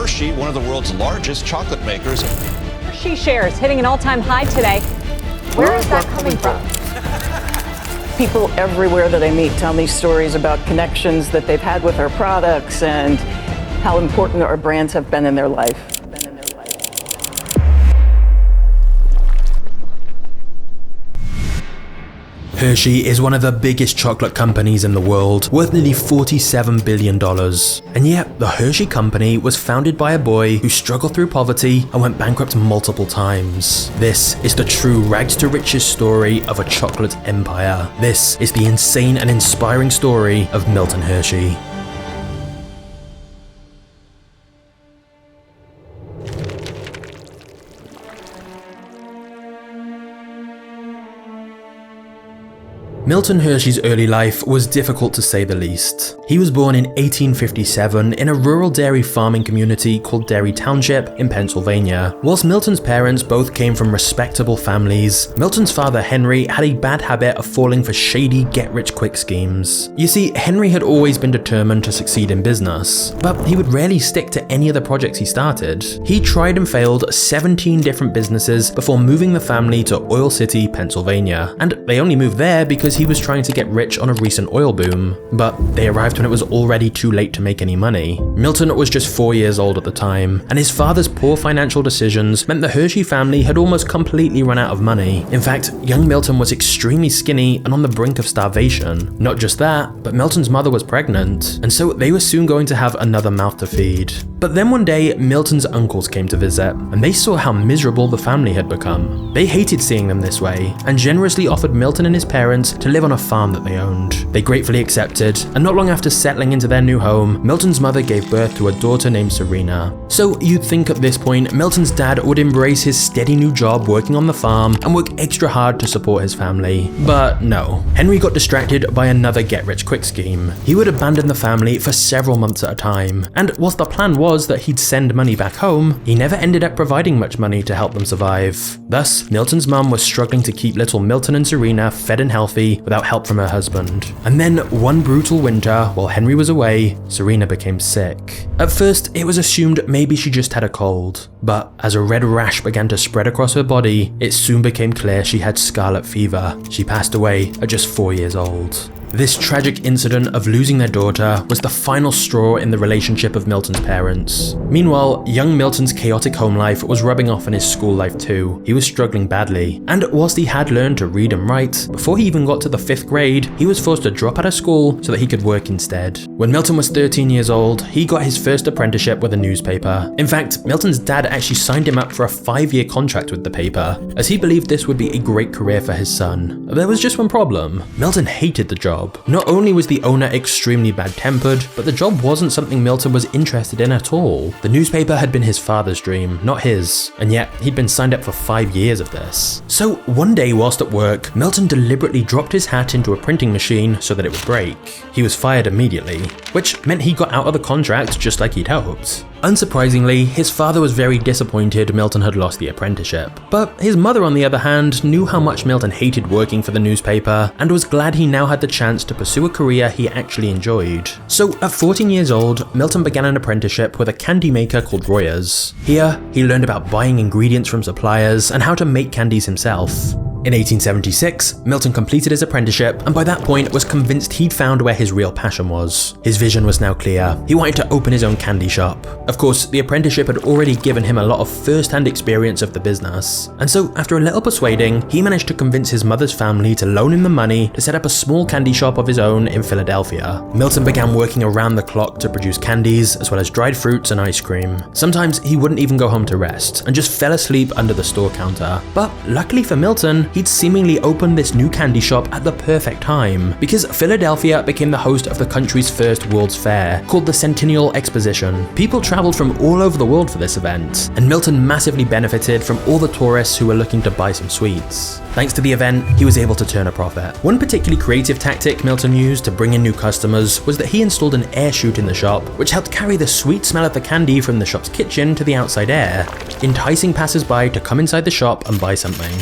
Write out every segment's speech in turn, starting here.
Hershey, one of the world's largest chocolate makers. Hershey shares hitting an all-time high today. Where is that coming from? People everywhere that I meet tell me stories about connections that they've had with our products and how important our brands have been in their life. Hershey is one of the biggest chocolate companies in the world, worth nearly $47 billion. And yet, the Hershey Company was founded by a boy who struggled through poverty and went bankrupt multiple times. This is the true rags to riches story of a chocolate empire. This is the insane and inspiring story of Milton Hershey. Milton Hershey's early life was difficult to say the least. He was born in 1857 in a rural dairy farming community called Derry Township in Pennsylvania. Whilst Milton's parents both came from respectable families, Milton's father Henry had a bad habit of falling for shady get-rich-quick schemes. You see, Henry had always been determined to succeed in business, but he would rarely stick to any of the projects he started. He tried and failed 17 different businesses before moving the family to Oil City, Pennsylvania, and they only moved there because he was trying to get rich on a recent oil boom, but they arrived when it was already too late to make any money. Milton was just 4 years old at the time, and his father's poor financial decisions meant the Hershey family had almost completely run out of money. In fact, young Milton was extremely skinny and on the brink of starvation. Not just that, but Milton's mother was pregnant, and so they were soon going to have another mouth to feed. But then one day, Milton's uncles came to visit, and they saw how miserable the family had become. They hated seeing them this way, and generously offered Milton and his parents to live on a farm that they owned. They gratefully accepted, and not long after settling into their new home, Milton's mother gave birth to a daughter named Serena. So you'd think at this point, Milton's dad would embrace his steady new job working on the farm and work extra hard to support his family. But no, Henry got distracted by another get-rich-quick scheme. He would abandon the family for several months at a time, and whilst the plan was that he'd send money back home, he never ended up providing much money to help them survive. Thus, Milton's mum was struggling to keep little Milton and Serena fed and healthy without help from her husband. And then one brutal winter, while Henry was away, Serena became sick. At first, it was assumed maybe she just had a cold, but as a red rash began to spread across her body, it soon became clear she had scarlet fever. She passed away at just 4 years old. This tragic incident of losing their daughter was the final straw in the relationship of Milton's parents. Meanwhile, young Milton's chaotic home life was rubbing off in his school life too. He was struggling badly, and whilst he had learned to read and write, before he even got to the 5th grade, he was forced to drop out of school so that he could work instead. When Milton was 13 years old, he got his first apprenticeship with a newspaper. In fact, Milton's dad actually signed him up for a 5-year contract with the paper, as he believed this would be a great career for his son. There was just one problem. Milton hated the job. Not only was the owner extremely bad-tempered, but the job wasn't something Milton was interested in at all. The newspaper had been his father's dream, not his, and yet he'd been signed up for 5 years of this. So one day whilst at work, Milton deliberately dropped his hat into a printing machine so that it would break. He was fired immediately, which meant he got out of the contract just like he'd hoped. Unsurprisingly, his father was very disappointed Milton had lost the apprenticeship, but his mother on the other hand knew how much Milton hated working for the newspaper and was glad he now had the chance to pursue a career he actually enjoyed. So at 14 years old, Milton began an apprenticeship with a candy maker called Royers. Here, he learned about buying ingredients from suppliers and how to make candies himself. In 1876, Milton completed his apprenticeship and by that point was convinced he'd found where his real passion was. His vision was now clear. He wanted to open his own candy shop. Of course, the apprenticeship had already given him a lot of first-hand experience of the business. And so, after a little persuading, he managed to convince his mother's family to loan him the money to set up a small candy shop of his own in Philadelphia. Milton began working around the clock to produce candies, as well as dried fruits and ice cream. Sometimes he wouldn't even go home to rest, and just fell asleep under the store counter. But luckily for Milton, he'd seemingly opened this new candy shop at the perfect time, because Philadelphia became the host of the country's first World's Fair, called the Centennial Exposition. People traveled from all over the world for this event, and Milton massively benefited from all the tourists who were looking to buy some sweets. Thanks to the event, he was able to turn a profit. One particularly creative tactic Milton used to bring in new customers was that he installed an air chute in the shop, which helped carry the sweet smell of the candy from the shop's kitchen to the outside air, enticing passers-by to come inside the shop and buy something.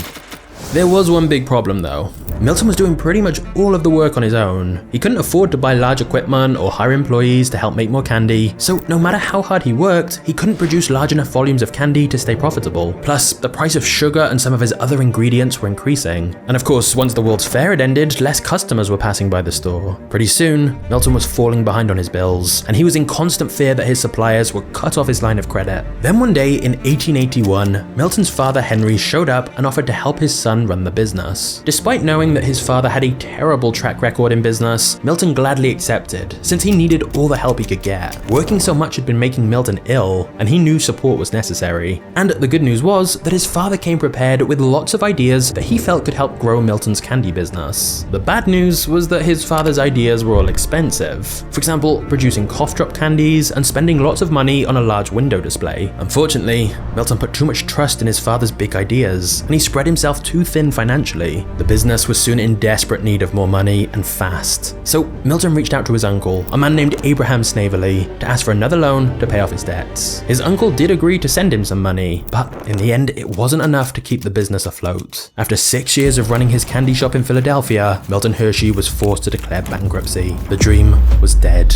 There was one big problem though. Milton was doing pretty much all of the work on his own. He couldn't afford to buy large equipment or hire employees to help make more candy, so no matter how hard he worked, he couldn't produce large enough volumes of candy to stay profitable. Plus, the price of sugar and some of his other ingredients were increasing. And of course, once the World's Fair had ended, less customers were passing by the store. Pretty soon, Milton was falling behind on his bills, and he was in constant fear that his suppliers would cut off his line of credit. Then one day in 1881, Milton's father Henry showed up and offered to help his son run the business. Despite knowing that his father had a terrible track record in business, Milton gladly accepted, since he needed all the help he could get. Working so much had been making Milton ill, and he knew support was necessary. And the good news was that his father came prepared with lots of ideas that he felt could help grow Milton's candy business. The bad news was that his father's ideas were all expensive. For example, producing cough drop candies and spending lots of money on a large window display. Unfortunately, Milton put too much trust in his father's big ideas, and he spread himself too thin financially. The business was soon in desperate need of more money, and fast. So Milton reached out to his uncle, a man named Abraham Snavely, to ask for another loan to pay off his debts. His uncle did agree to send him some money, but in the end it wasn't enough to keep the business afloat. After 6 years of running his candy shop in Philadelphia, Milton Hershey was forced to declare bankruptcy. The dream was dead.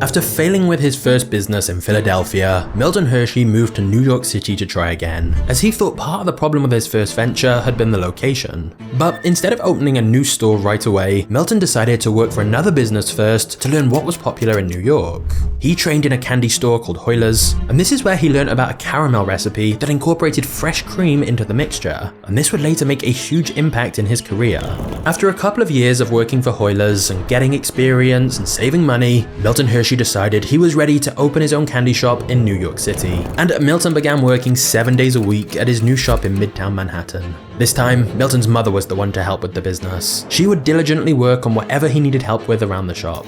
After failing with his first business in Philadelphia, Milton Hershey moved to New York City to try again, as he thought part of the problem with his first venture had been the location. But instead of opening a new store right away, Milton decided to work for another business first to learn what was popular in New York. He trained in a candy store called Hoyler's, and this is where he learned about a caramel recipe that incorporated fresh cream into the mixture, and this would later make a huge impact in his career. After a couple of years of working for Hoyler's and getting experience and saving money, Milton Hershey decided he was ready to open his own candy shop in New York City. And Milton began working 7 days a week at his new shop in Midtown Manhattan. This time, Milton's mother was the one to help with the business. She would diligently work on whatever he needed help with around the shop.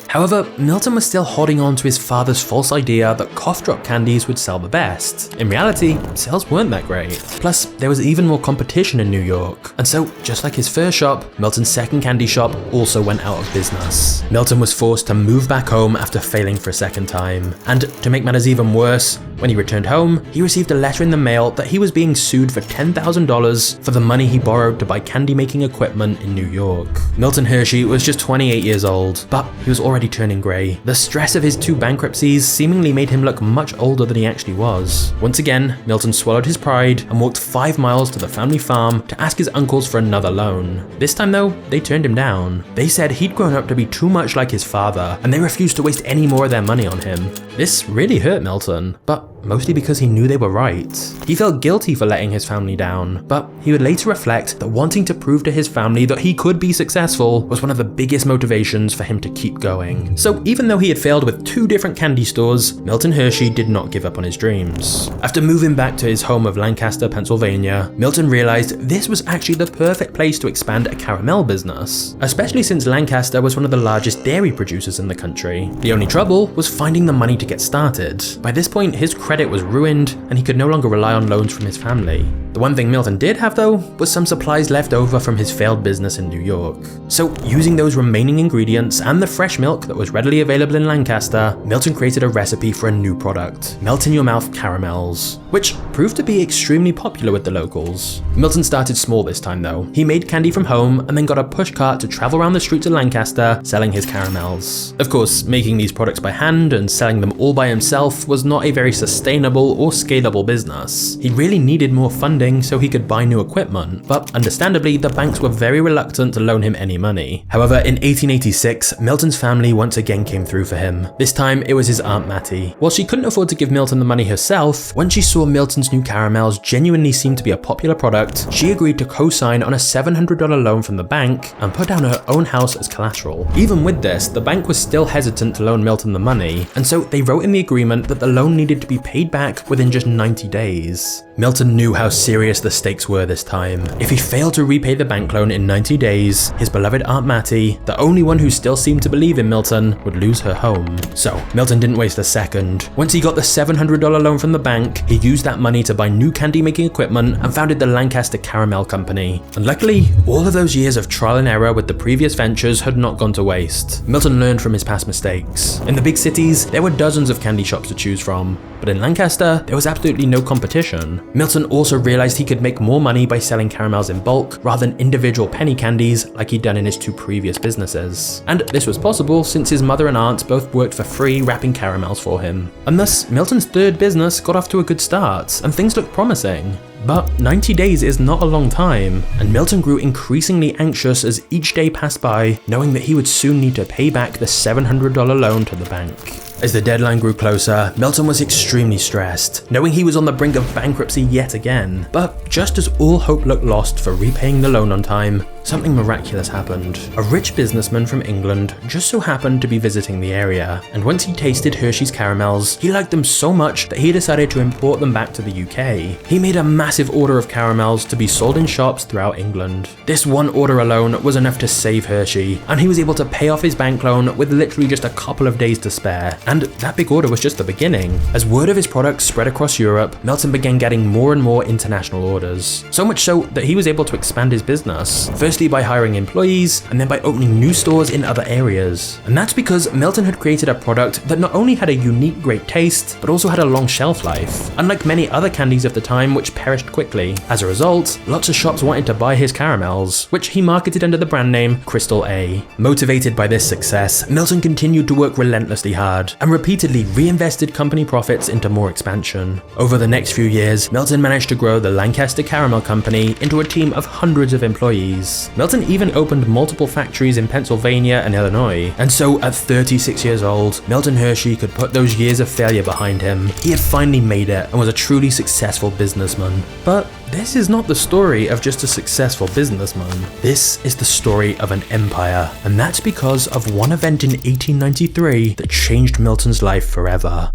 However, Milton was still holding on to his father's false idea that cough drop candies would sell the best. In reality, sales weren't that great. Plus, there was even more competition in New York. And so, just like his first shop, Milton's second candy shop also went out of business. Milton was forced to move back home after failing for a second time. And to make matters even worse, when he returned home, he received a letter in the mail that he was being sued for $10,000 for the money he borrowed to buy candy making equipment in New York. Milton Hershey was just 28 years old, but he was already turning grey. The stress of his 2 bankruptcies seemingly made him look much older than he actually was. Once again, Milton swallowed his pride and walked 5 miles to the family farm to ask his uncles for another loan. This time though, they turned him down. They said he'd grown up to be too much like his father, and they refused to waste any more of their money on him. This really hurt Milton, but mostly because he knew they were right. He felt guilty for letting his family down, but he would later reflect that wanting to prove to his family that he could be successful was one of the biggest motivations for him to keep going. So even though he had failed with 2 different candy stores, Milton Hershey did not give up on his dreams. After moving back to his home of Lancaster, Pennsylvania, Milton realized this was actually the perfect place to expand a caramel business, especially since Lancaster was one of the largest dairy producers in the country. The only trouble was finding the money to get started. By this point, his credit was ruined, and he could no longer rely on loans from his family. The one thing Milton did have though was some supplies left over from his failed business in New York. So using those remaining ingredients and the fresh milk that was readily available in Lancaster, Milton created a recipe for a new product, melt-in-your-mouth caramels, which proved to be extremely popular with the locals. Milton started small this time though. He made candy from home and then got a pushcart to travel around the streets of Lancaster selling his caramels. Of course, making these products by hand and selling them all by himself was not a very sustainable or scalable business. He really needed more funding so he could buy new equipment, but understandably the banks were very reluctant to loan him any money. However, in 1886, Milton's family once again came through for him. This time it was his Aunt Mattie. While she couldn't afford to give Milton the money herself, when she saw Milton's new caramels genuinely seemed to be a popular product, she agreed to co-sign on a $700 loan from the bank and put down her own house as collateral. Even with this, the bank was still hesitant to loan Milton the money, and so they wrote in the agreement that the loan needed to be paid back within just 90 days. Milton knew how serious the stakes were this time. If he failed to repay the bank loan in 90 days, his beloved Aunt Mattie, the only one who still seemed to believe in Milton, would lose her home. So, Milton didn't waste a second. Once he got the $700 loan from the bank, he used that money to buy new candy-making equipment and founded the Lancaster Caramel Company. And luckily, all of those years of trial and error with the previous ventures had not gone to waste. Milton learned from his past mistakes. In the big cities, there were dozens of candy shops to choose from, but in Lancaster, there was absolutely no competition. Milton also realized he could make more money by selling caramels in bulk rather than individual penny candies like he'd done in his 2 previous businesses. And this was possible since his mother and aunt both worked for free wrapping caramels for him. And thus, Milton's 3rd business got off to a good start, and things looked promising. But 90 days is not a long time, and Milton grew increasingly anxious as each day passed by, knowing that he would soon need to pay back the $700 loan to the bank. As the deadline grew closer, Milton was extremely stressed, knowing he was on the brink of bankruptcy yet again. But just as all hope looked lost for repaying the loan on time, something miraculous happened. A rich businessman from England just so happened to be visiting the area, and once he tasted Hershey's caramels, he liked them so much that he decided to import them back to the UK. He made a massive order of caramels to be sold in shops throughout England. This one order alone was enough to save Hershey, and he was able to pay off his bank loan with literally just a couple of days to spare. And that big order was just the beginning. As word of his products spread across Europe, Milton began getting more and more international orders. So much so that he was able to expand his business, firstly by hiring employees, and then by opening new stores in other areas. And that's because Milton had created a product that not only had a unique great taste, but also had a long shelf life, unlike many other candies of the time which perished quickly. As a result, lots of shops wanted to buy his caramels, which he marketed under the brand name Crystal A. Motivated by this success, Milton continued to work relentlessly hard, and repeatedly reinvested company profits into more expansion. Over the next few years, Milton managed to grow the Lancaster Caramel Company into a team of hundreds of employees. Milton even opened multiple factories in Pennsylvania and Illinois, and so at 36 years old, Milton Hershey could put those years of failure behind him. He had finally made it and was a truly successful businessman. But this is not the story of just a successful businessman. This is the story of an empire, and that's because of one event in 1893 that changed Milton's life forever.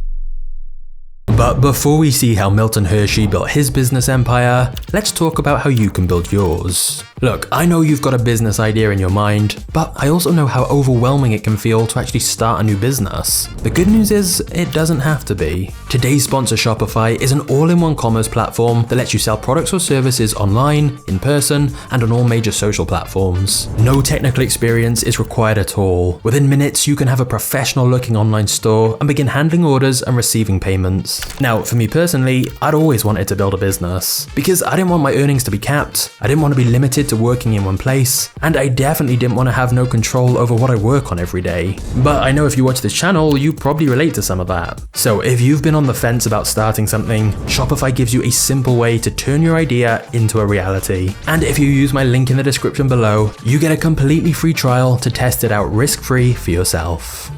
But before we see how Milton Hershey built his business empire, let's talk about how you can build yours. Look, I know you've got a business idea in your mind, but I also know how overwhelming it can feel to actually start a new business. The good news is, it doesn't have to be. Today's sponsor, Shopify, is an all-in-one commerce platform that lets you sell products or services online, in person, and on all major social platforms. No technical experience is required at all. Within minutes, you can have a professional-looking online store and begin handling orders and receiving payments. Now, for me personally, I'd always wanted to build a business, because I didn't want my earnings to be capped, I didn't want to be limited to working in one place, and I definitely didn't want to have no control over what I work on every day. But I know if you watch this channel, you probably relate to some of that. So if you've been on the fence about starting something, Shopify gives you a simple way to turn your idea into a reality. And if you use my link in the description below, you get a completely free trial to test it out risk-free for yourself.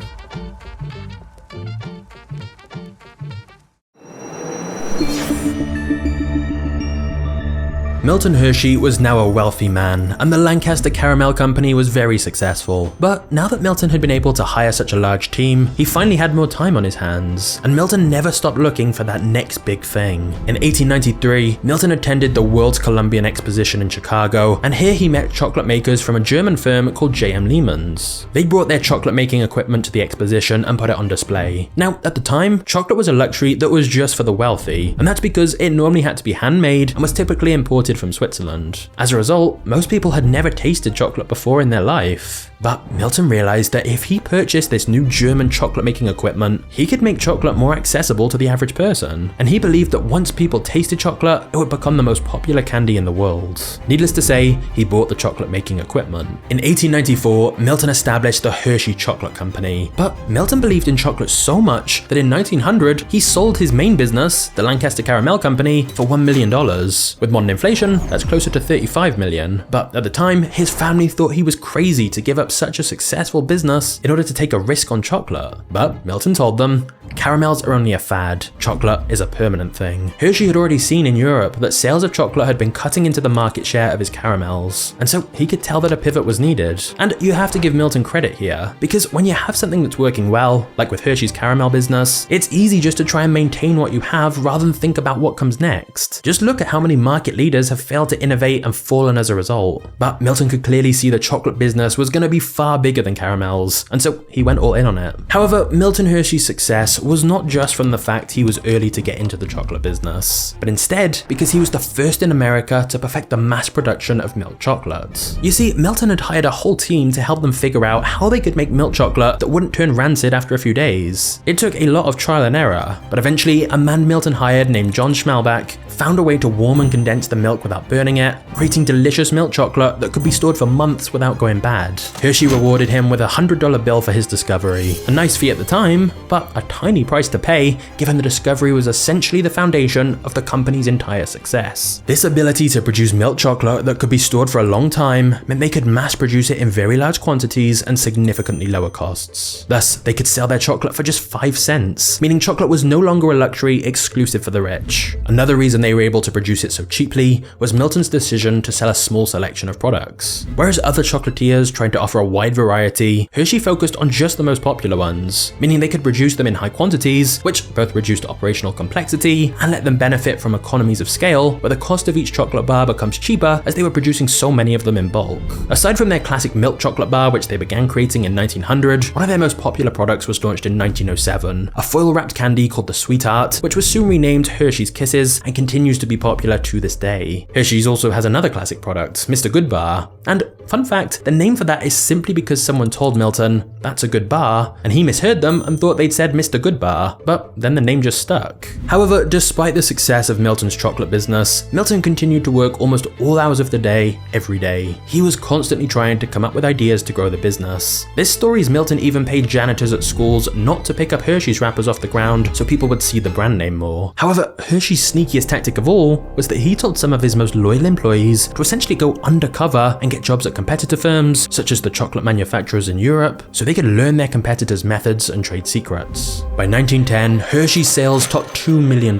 Milton Hershey was now a wealthy man, and the Lancaster Caramel Company was very successful. But now that Milton had been able to hire such a large team, he finally had more time on his hands, and Milton never stopped looking for that next big thing. In 1893, Milton attended the World's Columbian Exposition in Chicago, and here he met chocolate makers from a German firm called J.M. Lehman's. They brought their chocolate making equipment to the exposition and put it on display. Now, at the time, chocolate was a luxury that was just for the wealthy, and that's because it normally had to be handmade and was typically imported from Switzerland. As a result, most people had never tasted chocolate before in their life. But Milton realized that if he purchased this new German chocolate making equipment, he could make chocolate more accessible to the average person. And he believed that once people tasted chocolate, it would become the most popular candy in the world. Needless to say, he bought the chocolate making equipment. In 1894, Milton established the Hershey Chocolate Company. But Milton believed in chocolate so much that in 1900, he sold his main business, the Lancaster Caramel Company, for $1 million. With modern inflation, Milton, that's closer to 35 million, but at the time, his family thought he was crazy to give up such a successful business in order to take a risk on chocolate. But Milton told them, caramels are only a fad, chocolate is a permanent thing. Hershey had already seen in Europe that sales of chocolate had been cutting into the market share of his caramels, and so he could tell that a pivot was needed. And you have to give Milton credit here, because when you have something that's working well, like with Hershey's caramel business, it's easy just to try and maintain what you have rather than think about what comes next. Just look at how many market leaders have failed to innovate and fallen as a result. But Milton could clearly see the chocolate business was going to be far bigger than caramels, and so he went all in on it. However, Milton Hershey's success was not just from the fact he was early to get into the chocolate business, but instead because he was the first in America to perfect the mass production of milk chocolate. You see, Milton had hired a whole team to help them figure out how they could make milk chocolate that wouldn't turn rancid after a few days. It took a lot of trial and error, but eventually a man Milton hired named John Schmalbach found a way to warm and condense the milk without burning it, creating delicious milk chocolate that could be stored for months without going bad. Hershey rewarded him with a $100 bill for his discovery. A nice fee at the time, but a tiny price to pay given the discovery was essentially the foundation of the company's entire success. This ability to produce milk chocolate that could be stored for a long time meant they could mass produce it in very large quantities and significantly lower costs. Thus, they could sell their chocolate for just 5 cents, meaning chocolate was no longer a luxury exclusive for the rich. Another reason they were able to produce it so cheaply was Milton's decision to sell a small selection of products. Whereas other chocolatiers tried to offer a wide variety, Hershey focused on just the most popular ones, meaning they could produce them in high quantities, which both reduced operational complexity and let them benefit from economies of scale, where the cost of each chocolate bar becomes cheaper as they were producing so many of them in bulk. Aside from their classic milk chocolate bar, which they began creating in 1900, one of their most popular products was launched in 1907, a foil-wrapped candy called the Sweetheart, which was soon renamed Hershey's Kisses and continues to be popular to this day. Hershey's also has another classic product, Mr. Good Bar, and fun fact, the name for that is simply because someone told Milton, "That's a good bar," and he misheard them and thought they'd said Mr. Good Bar, but then the name just stuck. However, despite the success of Milton's chocolate business, Milton continued to work almost all hours of the day, every day. He was constantly trying to come up with ideas to grow the business. This story's Milton even paid janitors at schools not to pick up Hershey's wrappers off the ground so people would see the brand name more. However, Hershey's sneakiest tactic of all was that he told some of his most loyal employees to essentially go undercover and get jobs at competitor firms, such as the chocolate manufacturers in Europe, so they could learn their competitors' methods and trade secrets. By 1910, Hershey's sales topped $2 million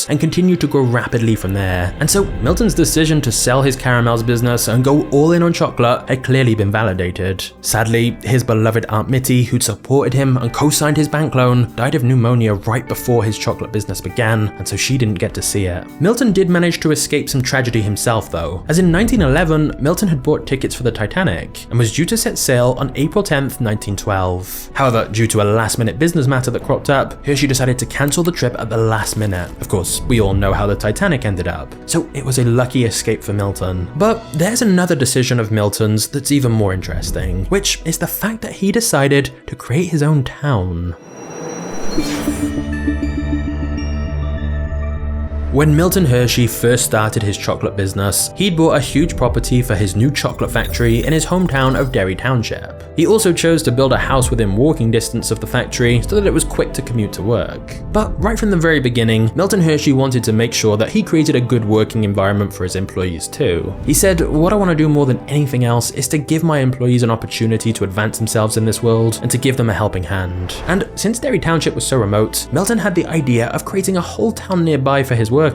and continued to grow rapidly from there, and so Milton's decision to sell his caramels business and go all in on chocolate had clearly been validated. Sadly, his beloved Aunt Mitty, who'd supported him and co-signed his bank loan, died of pneumonia right before his chocolate business began, and so she didn't get to see it. Milton did manage to escape some tragedy himself though, as in 1911, Milton had bought tickets for the Titanic and was due to set sail on April 10th, 1912. However, due to a last-minute business matter that cropped up, Hershey decided to cancel the trip at the last minute. Of course, we all know how the Titanic ended up, so it was a lucky escape for Milton. But there's another decision of Milton's that's even more interesting, which is the fact that he decided to create his own town. When Milton Hershey first started his chocolate business, he'd bought a huge property for his new chocolate factory in his hometown of Derry Township. He also chose to build a house within walking distance of the factory so that it was quick to commute to work. But right from the very beginning, Milton Hershey wanted to make sure that he created a good working environment for his employees too. He said, "What I want to do more than anything else is to give my employees an opportunity to advance themselves in this world and to give them a helping hand." And since Derry Township was so remote, Milton had the idea of creating a whole town nearby for his workers,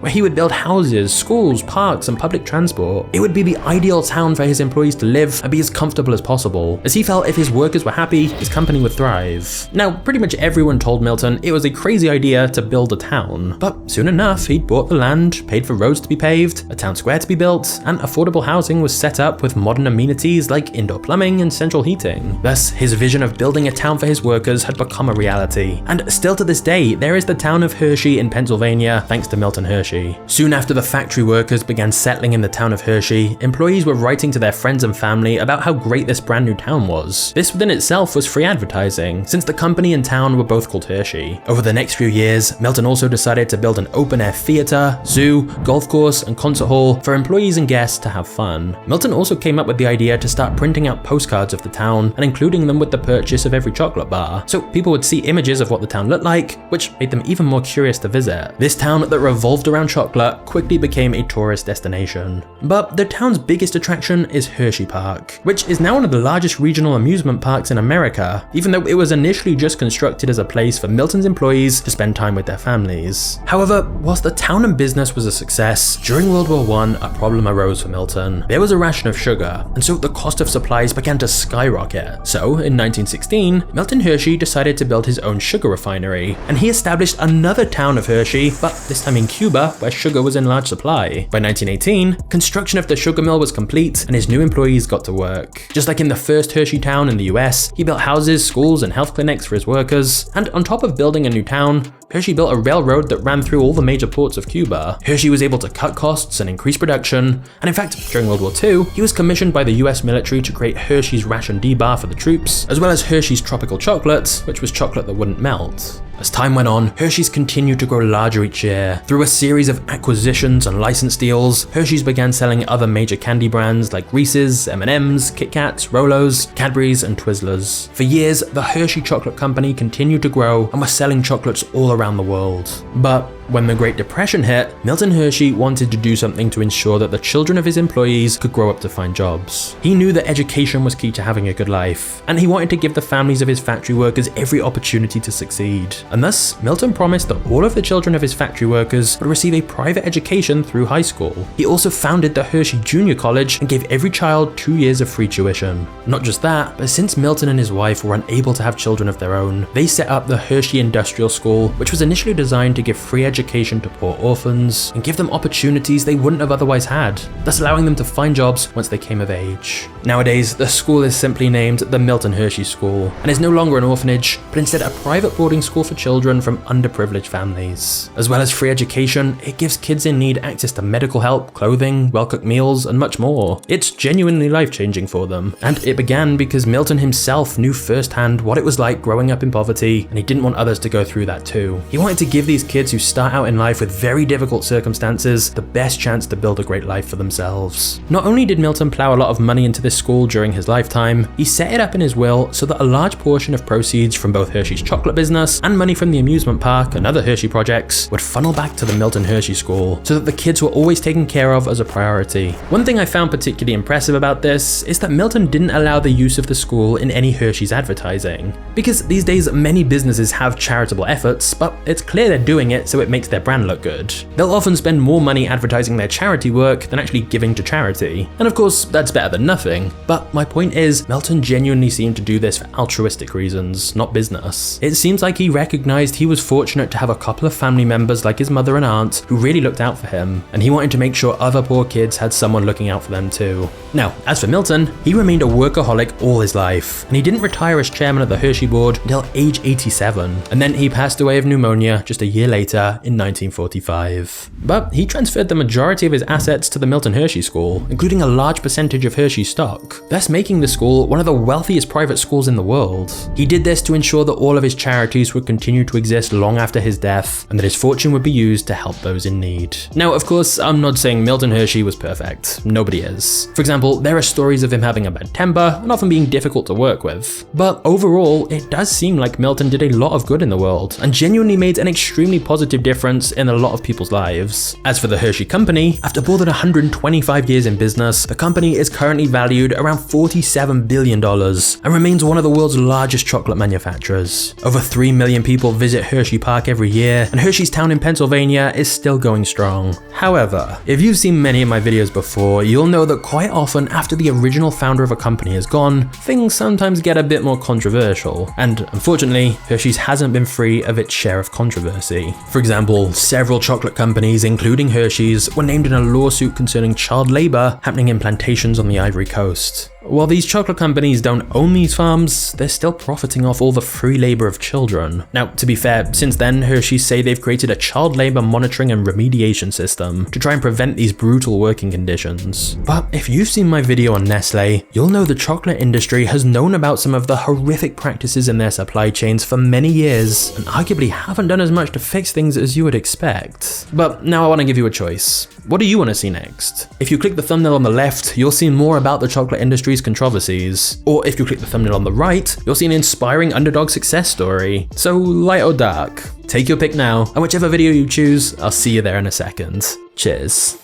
where he would build houses, schools, parks, and public transport. It would be the ideal town for his employees to live and be as comfortable as possible, as he felt if his workers were happy, his company would thrive. Now, pretty much everyone told Milton it was a crazy idea to build a town, but soon enough, he'd bought the land, paid for roads to be paved, a town square to be built, and affordable housing was set up with modern amenities like indoor plumbing and central heating. Thus, his vision of building a town for his workers had become a reality. And still to this day, there is the town of Hershey in Pennsylvania, thanks to Milton Hershey. Soon after the factory workers began settling in the town of Hershey, employees were writing to their friends and family about how great this brand new town was. This within itself was free advertising, since the company and town were both called Hershey. Over the next few years, Milton also decided to build an open-air theater, zoo, golf course, and concert hall for employees and guests to have fun. Milton also came up with the idea to start printing out postcards of the town and including them with the purchase of every chocolate bar, so people would see images of what the town looked like, which made them even more curious to visit. This town that revolved around chocolate quickly became a tourist destination. But the town's biggest attraction is Hershey Park, which is now one of the largest regional amusement parks in America, even though it was initially just constructed as a place for Milton's employees to spend time with their families. However, whilst the town and business was a success, during World War I, a problem arose for Milton. There was a ration of sugar, and so the cost of supplies began to skyrocket. So, in 1916, Milton Hershey decided to build his own sugar refinery, and he established another town of Hershey, but this time in Cuba, where sugar was in large supply. By 1918, construction of the sugar mill was complete, and his new employees got to work. Just like in the first Hershey town in the US, he built houses, schools, and health clinics for his workers, and on top of building a new town, Hershey built a railroad that ran through all the major ports of Cuba. Hershey was able to cut costs and increase production, and in fact, during World War II, he was commissioned by the US military to create Hershey's Ration D bar for the troops, as well as Hershey's Tropical Chocolate, which was chocolate that wouldn't melt. As time went on, Hershey's continued to grow larger each year. Through a series of acquisitions and license deals, Hershey's began selling other major candy brands like Reese's, M&M's, Kit Kats, Rolos, Cadbury's, and Twizzlers. For years, the Hershey Chocolate Company continued to grow and was selling chocolates all around the world. But when the Great Depression hit, Milton Hershey wanted to do something to ensure that the children of his employees could grow up to find jobs. He knew that education was key to having a good life, and he wanted to give the families of his factory workers every opportunity to succeed. And thus, Milton promised that all of the children of his factory workers would receive a private education through high school. He also founded the Hershey Junior College and gave every child 2 years of free tuition. Not just that, but since Milton and his wife were unable to have children of their own, they set up the Hershey Industrial School, which was initially designed to give free education to poor orphans and give them opportunities they wouldn't have otherwise had, thus allowing them to find jobs once they came of age. Nowadays, the school is simply named the Milton Hershey School and is no longer an orphanage, but instead a private boarding school for children from underprivileged families. As well as free education, it gives kids in need access to medical help, clothing, well-cooked meals, and much more. It's genuinely life-changing for them, and it began because Milton himself knew firsthand what it was like growing up in poverty, and he didn't want others to go through that too. He wanted to give these kids who start out in life with very difficult circumstances the best chance to build a great life for themselves. Not only did Milton plow a lot of money into this school during his lifetime, he set it up in his will so that a large portion of proceeds from both Hershey's chocolate business and money from the amusement park and other Hershey projects would funnel back to the Milton Hershey School so that the kids were always taken care of as a priority. One thing I found particularly impressive about this is that Milton didn't allow the use of the school in any Hershey's advertising. Because these days many businesses have charitable efforts, but it's clear they're doing it so it makes their brand look good. They'll often spend more money advertising their charity work than actually giving to charity. And of course, that's better than nothing. But my point is, Milton genuinely seemed to do this for altruistic reasons, not business. It seems like he recognized he was fortunate to have a couple of family members like his mother and aunt who really looked out for him, and he wanted to make sure other poor kids had someone looking out for them too. Now, as for Milton, he remained a workaholic all his life, and he didn't retire as chairman of the Hershey board until age 87, and then he passed away of pneumonia just a year later in 1945. But he transferred the majority of his assets to the Milton Hershey School, including a large percentage of Hershey stock, thus making the school one of the wealthiest private schools in the world. He did this to ensure that all of his charities would continue to exist long after his death, and that his fortune would be used to help those in need. Now, of course, I'm not saying Milton Hershey was perfect. Nobody is. For example, there are stories of him having a bad temper and often being difficult to work with. But overall, it does seem like Milton did a lot of good in the world, and genuinely made an extremely positive difference in a lot of people's lives. As for the Hershey Company, after more than 125 years in business, the company is currently valued around $47 billion and remains one of the world's largest chocolate manufacturers. Over 3 million people visit Hershey Park every year, and Hershey's Town in Pennsylvania is still going strong. However, if you've seen many of my videos before, you'll know that quite often after the original founder of a company is gone, things sometimes get a bit more controversial, and unfortunately, Hershey's hasn't been free of its share of controversy. For example, several chocolate companies, including Hershey's, were named in a lawsuit concerning child labor happening in plantations on the Ivory Coast. While these chocolate companies don't own these farms, they're still profiting off all the free labor of children. Now, to be fair, since then, Hershey's say they've created a child labor monitoring and remediation system to try and prevent these brutal working conditions. But if you've seen my video on Nestle, you'll know the chocolate industry has known about some of the horrific practices in their supply chains for many years, and arguably haven't done as much to fix things as as you would expect. But now I want to give you a choice. What do you want to see next? If you click the thumbnail on the left, you'll see more about the chocolate industry's controversies. Or if you click the thumbnail on the right, you'll see an inspiring underdog success story. So light or dark? Take your pick now, and whichever video you choose, I'll see you there in a second. Cheers.